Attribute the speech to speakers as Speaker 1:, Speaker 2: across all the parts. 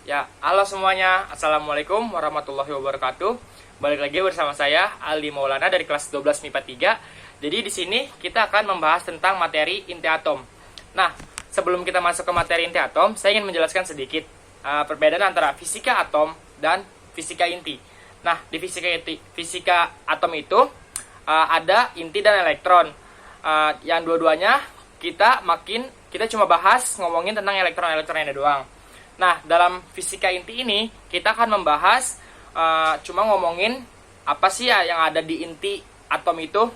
Speaker 1: Ya, halo semuanya. Assalamualaikum warahmatullahi wabarakatuh. Balik lagi bersama saya Aldi Maulana dari kelas 12 MIPA 3. Jadi di sini kita akan membahas tentang materi inti atom. Nah, sebelum kita masuk ke materi inti atom, saya ingin menjelaskan sedikit perbedaan antara fisika atom dan fisika inti. Nah, di fisika atom itu ada inti dan elektron. Yang dua-duanya kita cuma bahas ngomongin tentang elektron-elektronnya doang. Nah, dalam fisika inti ini kita akan membahas cuma ngomongin apa sih ya yang ada di inti atom itu.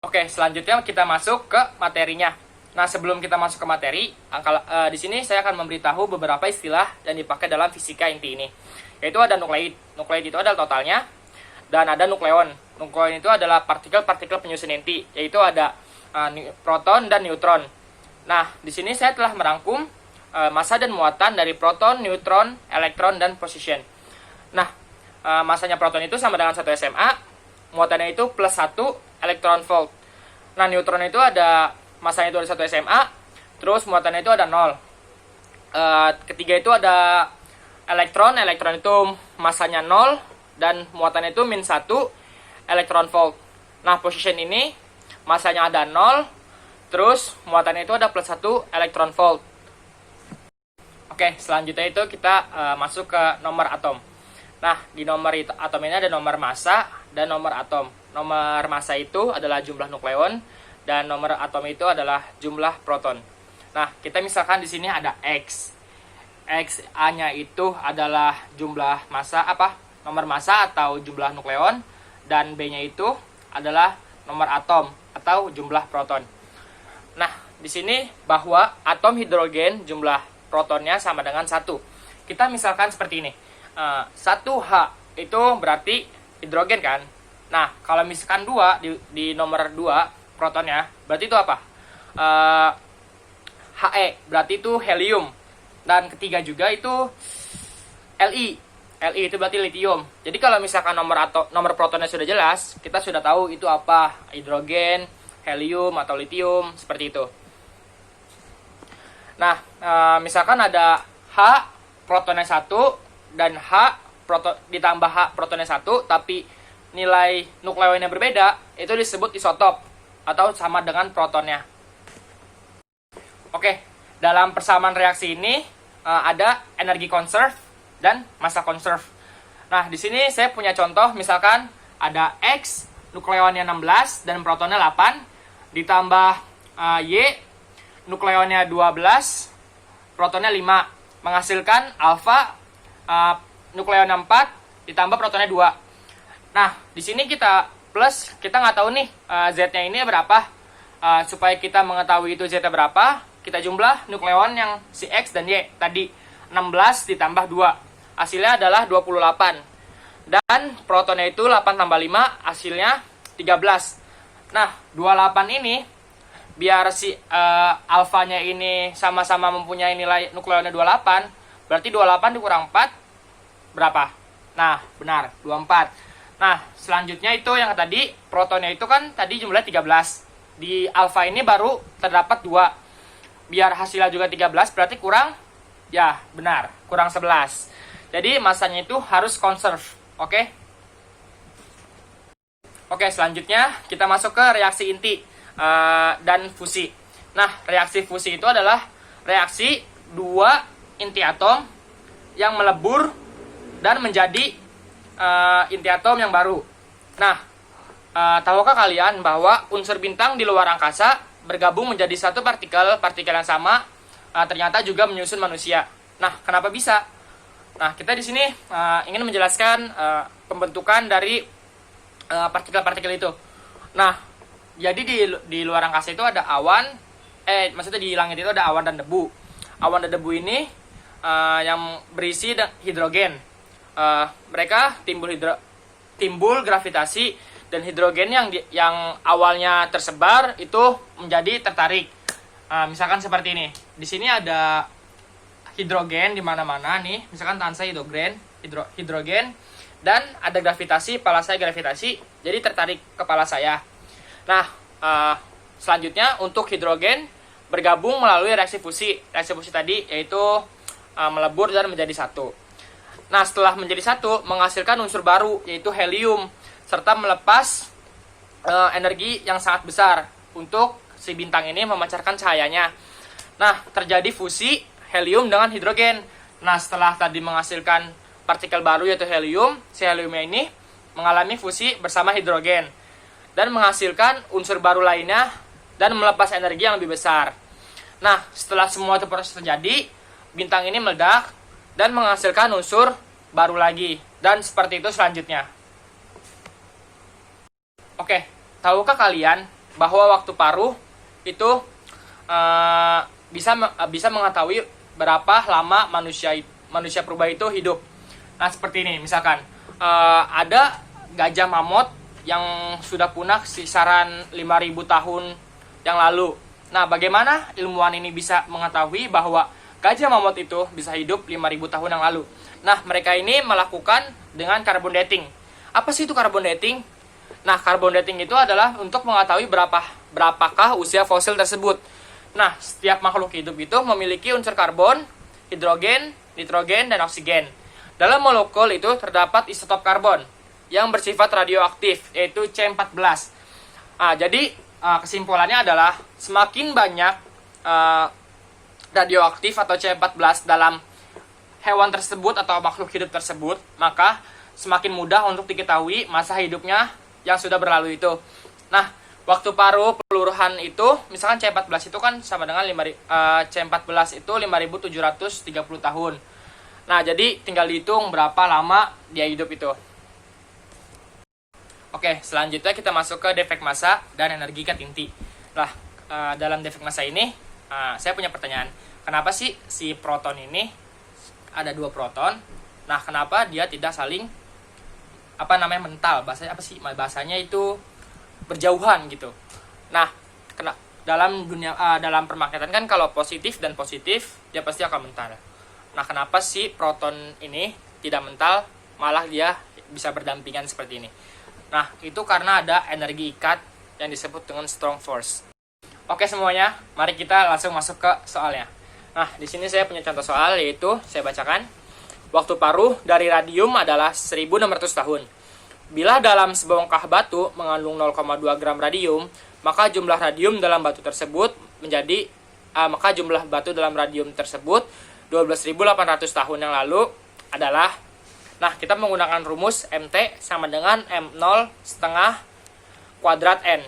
Speaker 1: Oke, selanjutnya kita masuk ke materinya. Nah, sebelum kita masuk ke materi, di sini saya akan memberitahu beberapa istilah yang dipakai dalam fisika inti ini. Yaitu ada nukleid. Nukleid itu adalah totalnya, dan ada nukleon. Nukleon itu adalah partikel-partikel penyusun inti, yaitu ada proton dan neutron. Nah, di sini saya telah merangkum massa dan muatan dari proton, neutron, elektron, dan position. Nah, masanya proton itu sama dengan 1 SMA, muatannya itu plus 1 elektron volt. Nah, neutron itu ada masanya itu ada 1 SMA, terus muatannya itu ada 0. Ketiga itu ada elektron itu masanya 0, dan muatannya itu min 1 elektron volt. Nah, position ini masanya ada 0, terus muatannya itu ada plus 1 elektron volt. Oke, selanjutnya itu kita masuk ke nomor atom. Nah, di nomor atom ini ada nomor massa dan nomor atom. Nomor massa itu adalah jumlah nukleon, dan nomor atom itu adalah jumlah proton. Nah, kita misalkan di sini ada X. A-nya itu adalah jumlah massa nomor massa atau jumlah nukleon, dan B-nya itu adalah nomor atom atau jumlah proton. Nah, di sini bahwa atom hidrogen jumlah protonnya sama dengan 1. Kita misalkan seperti ini. 1H itu berarti hidrogen kan? Nah, kalau misalkan 2 di nomor 2 protonnya, berarti itu apa? He, berarti itu helium. Dan ketiga juga itu Li. Li itu berarti lithium. Jadi kalau misalkan nomor protonnya sudah jelas, kita sudah tahu itu apa? Hidrogen, helium, atau lithium, seperti itu. Nah, misalkan ada H protonnya 1 dan ditambah H protonnya 1, tapi nilai nukleonnya berbeda, itu disebut isotop atau sama dengan protonnya. Oke, dalam persamaan reaksi ini ada energi conserve dan massa conserve. Nah, di sini saya punya contoh, misalkan ada X, nukleonnya 16 dan protonnya 8, ditambah Y, nukleonnya 12, protonnya 5, menghasilkan alfa, nukleonnya 4, ditambah protonnya 2. Nah, di sini kita plus, kita nggak tahu nih Z-nya ini berapa. Supaya kita mengetahui itu Z-nya berapa, kita jumlah nukleon yang si X dan Y tadi, 16 ditambah 2. Hasilnya adalah 28. Dan protonnya itu 8 tambah 5, hasilnya 13. Nah, 28 ini, biar si alfanya ini sama-sama mempunyai nilai nukleonnya 28, berarti 28 dikurang 4, berapa? Nah, benar, 24. Nah, selanjutnya itu yang tadi, protonnya itu kan tadi jumlah 13. Di alfa ini baru terdapat 2. Biar hasilnya juga 13, berarti kurang, ya benar, kurang 11. Jadi masanya itu harus conserve, oke? Oke, selanjutnya kita masuk ke reaksi inti dan fusi. Nah, reaksi fusi itu adalah reaksi dua inti atom yang melebur dan menjadi inti atom yang baru. Nah, tahukah kalian bahwa unsur bintang di luar angkasa bergabung menjadi satu partikel yang sama, ternyata juga menyusun manusia. Nah, kenapa bisa? Nah, kita di sini ingin menjelaskan pembentukan dari partikel-partikel itu. Nah, jadi di luar angkasa itu ada awan, maksudnya di langit itu ada awan dan debu. Awan dan debu ini yang berisi hidrogen. Mereka timbul gravitasi, dan hidrogen yang awalnya tersebar itu menjadi tertarik. Misalkan seperti ini. Di sini ada hidrogen di mana-mana nih. Misalkan tangan saya hidrogen, dan ada gravitasi, kepala saya gravitasi, jadi tertarik kepala saya. Nah, selanjutnya untuk hidrogen bergabung melalui reaksi fusi. Reaksi fusi tadi yaitu melebur dan menjadi satu. Nah, setelah menjadi satu, menghasilkan unsur baru, yaitu helium, serta melepas energi yang sangat besar untuk si bintang ini memancarkan cahayanya. Nah, terjadi fusi helium dengan hidrogen. Nah, setelah tadi menghasilkan partikel baru yaitu helium, si heliumnya ini mengalami fusi bersama hidrogen dan menghasilkan unsur baru lainnya dan melepas energi yang lebih besar. Nah, setelah semua itu proses terjadi, bintang ini meledak dan menghasilkan unsur baru lagi, dan seperti itu selanjutnya. Oke, tahukah kalian bahwa waktu paruh itu bisa mengetahui berapa lama manusia purba itu hidup? Nah, seperti ini, misalkan ada gajah mamut yang sudah punah kisaran 5.000 tahun yang lalu. Nah, bagaimana ilmuwan ini bisa mengetahui bahwa gajah mamut itu bisa hidup 5.000 tahun yang lalu? Nah, mereka ini melakukan dengan carbon dating. Apa sih itu carbon dating? Nah, carbon dating itu adalah untuk mengetahui berapakah usia fosil tersebut. Nah, setiap makhluk hidup itu memiliki unsur karbon, hidrogen, nitrogen, dan oksigen. Dalam molekul itu terdapat isotop karbon yang bersifat radioaktif, yaitu C14. Jadi, kesimpulannya adalah semakin banyak radioaktif atau C14 dalam hewan tersebut atau makhluk hidup tersebut, maka semakin mudah untuk diketahui masa hidupnya yang sudah berlalu itu. Nah, waktu paruh peluruhan itu, misalkan C14 itu kan sama dengan C14 itu 5.730 tahun. Nah, jadi tinggal dihitung berapa lama dia hidup itu. Oke, selanjutnya kita masuk ke defek massa dan energi ket inti. Nah, dalam defek massa ini, saya punya pertanyaan. Kenapa sih si proton ini ada 2 proton? Nah, kenapa dia tidak saling mental? Bahasanya apa sih? Bahasanya itu berjauhan gitu. Nah, dalam permaknatan kan kalau positif dan positif dia pasti akan mental. Nah, kenapa sih proton ini tidak mental, malah dia bisa berdampingan seperti ini? Nah, itu karena ada energi ikat yang disebut dengan strong force. Oke semuanya, mari kita langsung masuk ke soalnya. Nah, di sini saya punya contoh soal, yaitu saya bacakan. Waktu paruh dari radium adalah 1.600 tahun. Bila dalam sebongkah batu mengandung 0,2 gram radium, maka jumlah radium dalam batu tersebut menjadi maka jumlah batu dalam radium tersebut 12.800 tahun yang lalu adalah, nah, kita menggunakan rumus MT sama dengan M0 setengah kuadrat N.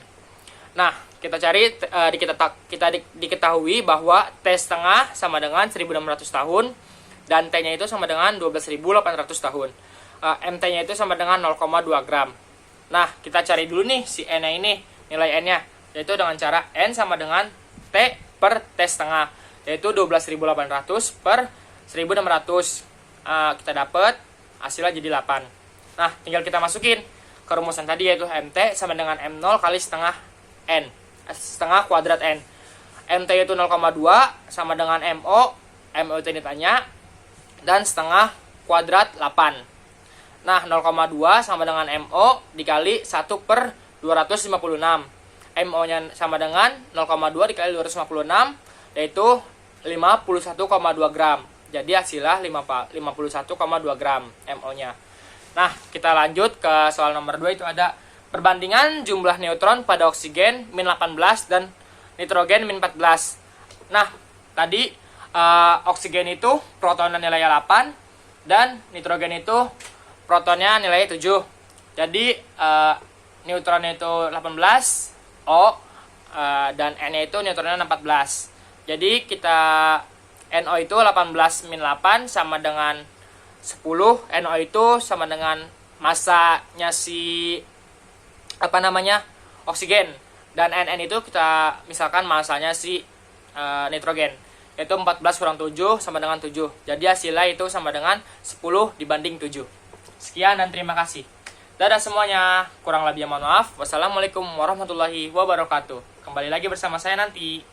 Speaker 1: Nah, kita cari, kita diketahui bahwa T setengah sama dengan 1.600 tahun, dan T-nya itu sama dengan 12.800 tahun. MT-nya itu sama dengan 0,2 gram. Nah, kita cari dulu nih si N-nya ini, nilai N-nya, yaitu dengan cara N sama dengan T per T setengah, yaitu 12.800 per 1.600. Kita dapat hasilnya jadi 8. Nah, tinggal kita masukin ke rumusan tadi, yaitu MT sama dengan M0 kali setengah N, setengah kuadrat N. MT itu 0,2 sama dengan MO itu ditanya, dan setengah kuadrat 8. Nah, 0,2 sama dengan MO dikali 1 per 256. MO-nya sama dengan 0,2 dikali 256, yaitu 51,2 gram. Jadi hasilnya 51,2 gram MO-nya. Nah, kita lanjut ke soal nomor 2, itu ada perbandingan jumlah neutron pada oksigen min 18 dan nitrogen min 14. Nah, tadi oksigen itu protonnya nilainya 8 dan nitrogen itu protonnya nilainya 7. Jadi neutronnya itu 18 O dan N-nya itu neutronnya 14. Jadi kita NO itu 18 min 8 sama dengan 10. NO itu sama dengan masanya si oksigen, dan NN itu kita misalkan masanya si nitrogen, yaitu 14 kurang 7 sama dengan 7. Jadi hasilnya itu sama dengan 10 dibanding 7. Sekian dan terima kasih. Dadah semuanya, kurang lebihnya mohon maaf. Wassalamualaikum warahmatullahi wabarakatuh. Kembali lagi bersama saya nanti.